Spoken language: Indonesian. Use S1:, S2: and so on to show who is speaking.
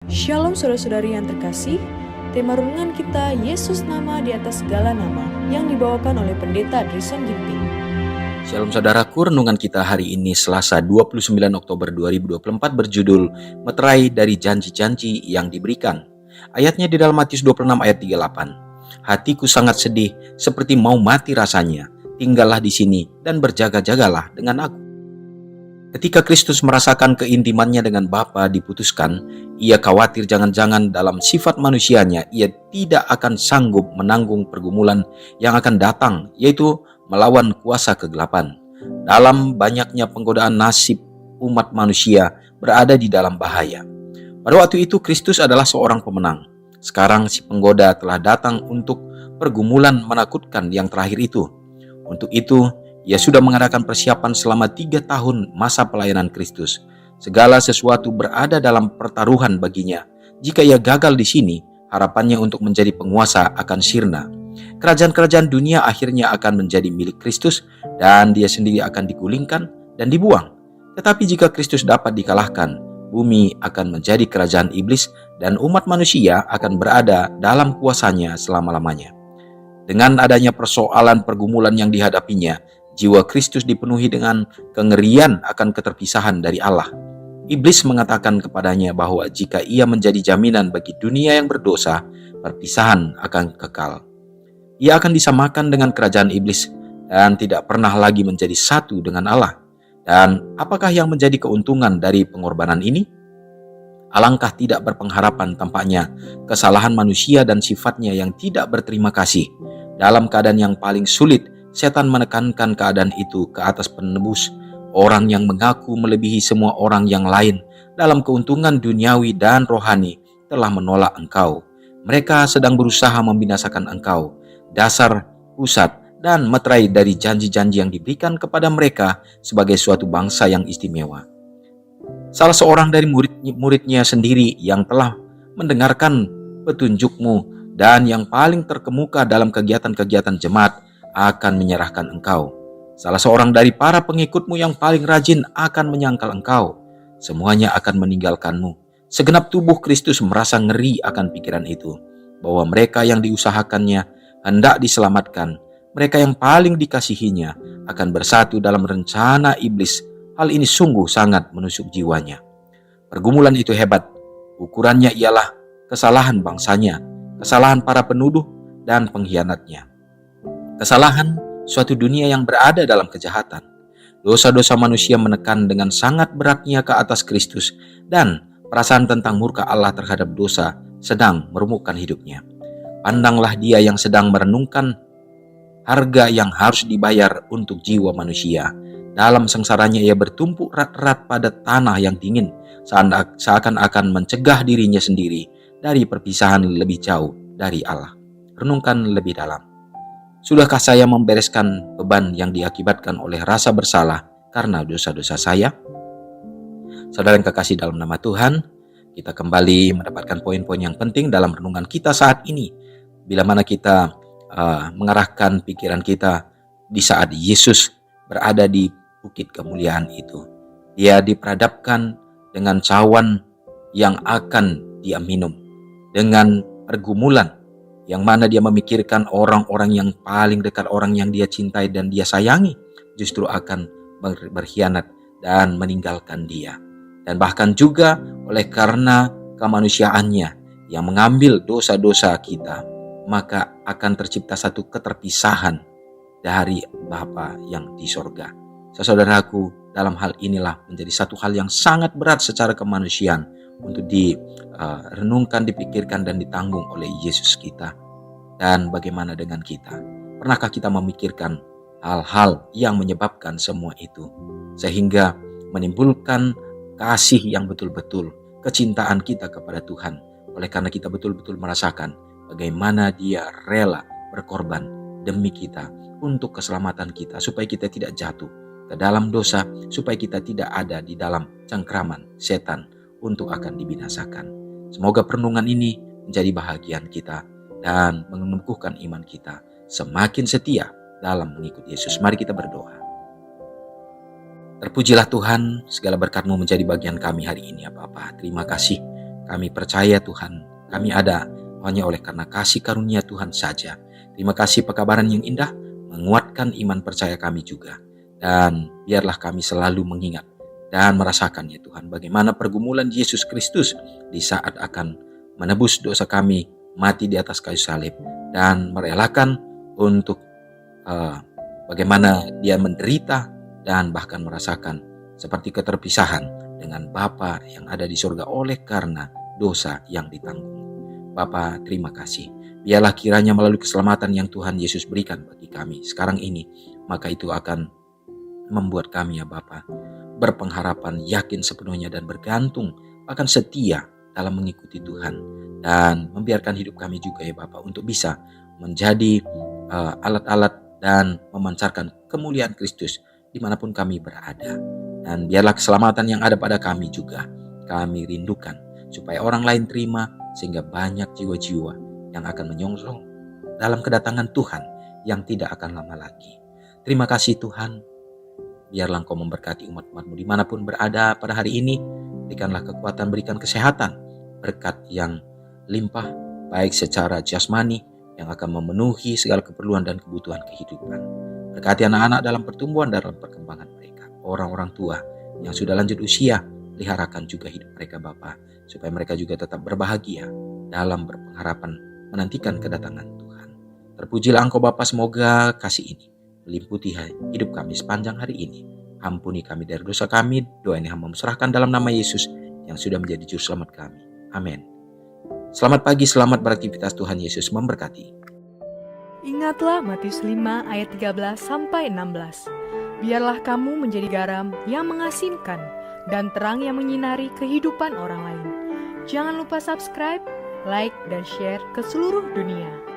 S1: Shalom saudara-saudari yang terkasih, tema renungan kita Yesus nama di atas segala nama yang dibawakan oleh Pendeta Drison Ginting.
S2: Shalom saudaraku, renungan kita hari ini Selasa 29 Oktober 2024 berjudul Meterai dari Janji-Janji yang Diberikan. Ayatnya di dalam Matius 26 ayat 38. Hatiku sangat sedih seperti mau mati rasanya, tinggallah di sini dan berjaga-jagalah dengan aku. Ketika Kristus merasakan keintimannya dengan Bapa diputuskan, ia khawatir jangan-jangan dalam sifat manusianya ia tidak akan sanggup menanggung pergumulan yang akan datang, yaitu melawan kuasa kegelapan. Dalam banyaknya penggodaan nasib umat manusia berada di dalam bahaya. Pada waktu itu Kristus adalah seorang pemenang. Sekarang si penggoda telah datang untuk pergumulan menakutkan yang terakhir itu. Untuk itu, ia sudah mengadakan persiapan selama 3 tahun masa pelayanan Kristus. Segala sesuatu berada dalam pertaruhan baginya. Jika ia gagal di sini, harapannya untuk menjadi penguasa akan sirna. Kerajaan-kerajaan dunia akhirnya akan menjadi milik Kristus dan dia sendiri akan digulingkan dan dibuang. Tetapi jika Kristus dapat dikalahkan, bumi akan menjadi kerajaan iblis dan umat manusia akan berada dalam kuasanya selama-lamanya. Dengan adanya persoalan pergumulan yang dihadapinya, jiwa Kristus dipenuhi dengan kengerian akan keterpisahan dari Allah. Iblis mengatakan kepadanya bahwa jika ia menjadi jaminan bagi dunia yang berdosa, perpisahan akan kekal. Ia akan disamakan dengan kerajaan iblis dan tidak pernah lagi menjadi satu dengan Allah. Dan apakah yang menjadi keuntungan dari pengorbanan ini? Alangkah tidak berpengharapan tampaknya kesalahan manusia dan sifatnya yang tidak berterima kasih. Dalam keadaan yang paling sulit, setan menekankan keadaan itu ke atas penebus, orang yang mengaku melebihi semua orang yang lain dalam keuntungan duniawi dan rohani telah menolak engkau. Mereka sedang berusaha membinasakan engkau. Dasar, pusat, dan meterai dari janji-janji yang diberikan kepada mereka sebagai suatu bangsa yang istimewa. Salah seorang dari murid-muridnya sendiri yang telah mendengarkan petunjukmu dan yang paling terkemuka dalam kegiatan-kegiatan jemaat akan menyerahkan engkau. Salah seorang dari para pengikutmu yang paling rajin akan menyangkal engkau. Semuanya akan meninggalkanmu. Segenap tubuh Kristus merasa ngeri akan pikiran itu, bahwa mereka yang diusahakannya hendak diselamatkan, mereka yang paling dikasihinya akan bersatu dalam rencana iblis. Hal ini sungguh sangat menusuk jiwanya. Pergumulan itu hebat. Ukurannya ialah kesalahan bangsanya, kesalahan para penuduh dan pengkhianatnya. Kesalahan suatu dunia yang berada dalam kejahatan. Dosa-dosa manusia menekan dengan sangat beratnya ke atas Kristus dan perasaan tentang murka Allah terhadap dosa sedang meremukkan hidupnya. Pandanglah dia yang sedang merenungkan harga yang harus dibayar untuk jiwa manusia. Dalam sengsaranya ia bertumpuk erat-erat pada tanah yang dingin, seakan-akan mencegah dirinya sendiri dari perpisahan lebih jauh dari Allah. Renungkan lebih dalam. Sudahkah saya membereskan beban yang diakibatkan oleh rasa bersalah karena dosa-dosa saya? Saudara yang kekasih dalam nama Tuhan, kita kembali mendapatkan poin-poin yang penting dalam renungan kita saat ini. Bila mana kita mengarahkan pikiran kita di saat Yesus berada di bukit kemuliaan itu. Dia diperhadapkan dengan cawan yang akan dia minum. Dengan pergumulan yang mana dia memikirkan orang-orang yang paling dekat, orang yang dia cintai dan dia sayangi justru akan berkhianat dan meninggalkan dia. Dan bahkan juga oleh karena kemanusiaannya yang mengambil dosa-dosa kita, maka akan tercipta satu keterpisahan dari Bapa yang di sorga. Saudaraku, dalam hal inilah menjadi satu hal yang sangat berat secara kemanusiaan untuk direnungkan, dipikirkan, dan ditanggung oleh Yesus kita. Dan bagaimana dengan kita? Pernahkah kita memikirkan hal-hal yang menyebabkan semua itu, sehingga menimbulkan kasih yang betul-betul, kecintaan kita kepada Tuhan, oleh karena kita betul-betul merasakan bagaimana dia rela berkorban demi kita, untuk keselamatan kita, supaya kita tidak jatuh ke dalam dosa, supaya kita tidak ada di dalam cengkraman setan untuk akan dibinasakan. Semoga perenungan ini menjadi bahagian kita dan menumbuhkan iman kita semakin setia dalam mengikuti Yesus. Mari kita berdoa. Terpujilah Tuhan, segala berkat-Mu menjadi bagian kami hari ini ya Bapa. Terima kasih Kami percaya Tuhan, kami ada hanya oleh karena kasih karunia Tuhan saja. Terima kasih pekabaran yang indah, menguatkan iman percaya kami juga. Dan biarlah kami selalu mengingat dan merasakan ya Tuhan, bagaimana pergumulan Yesus Kristus di saat akan menebus dosa kami, mati di atas kayu salib, dan merelakan untuk bagaimana dia menderita dan bahkan merasakan seperti keterpisahan dengan Bapa yang ada di surga oleh karena dosa yang ditanggung. Bapa, terima kasih. Biarlah kiranya melalui keselamatan yang Tuhan Yesus berikan bagi kami sekarang ini, maka itu akan membuat kami ya Bapa berpengharapan, yakin sepenuhnya dan bergantung, bahkan setia dalam mengikuti Tuhan, dan membiarkan hidup kami juga ya Bapa untuk bisa menjadi alat-alat dan memancarkan kemuliaan Kristus dimanapun kami berada. Dan biarlah keselamatan yang ada pada kami juga kami rindukan, supaya orang lain terima, sehingga banyak jiwa-jiwa yang akan menyongsong dalam kedatangan Tuhan yang tidak akan lama lagi. Terima kasih Tuhan. Biarlah Engkau memberkati umat-umat-Mu dimanapun berada pada hari ini. Berikanlah kekuatan, berikan kesehatan, berkat yang limpah, baik secara jasmani yang akan memenuhi segala keperluan dan kebutuhan kehidupan. Berkati anak-anak dalam pertumbuhan dan dalam perkembangan mereka. Orang-orang tua yang sudah lanjut usia, peliharakan juga hidup mereka Bapa, supaya mereka juga tetap berbahagia dalam berpengharapan menantikan kedatangan Tuhan. Terpujilah Engkau Bapa, semoga kasih ini meliputi hidup kami sepanjang hari ini. Ampuni kami dari dosa kami, doa ini hamba serahkan dalam nama Yesus yang sudah menjadi juru selamat kami. Amin. Selamat pagi, selamat beraktivitas, Tuhan Yesus memberkati.
S1: Ingatlah Matius 5 ayat 13-16. Biarlah kamu menjadi garam yang mengasinkan dan terang yang menyinari kehidupan orang lain. Jangan lupa subscribe, like, dan share ke seluruh dunia.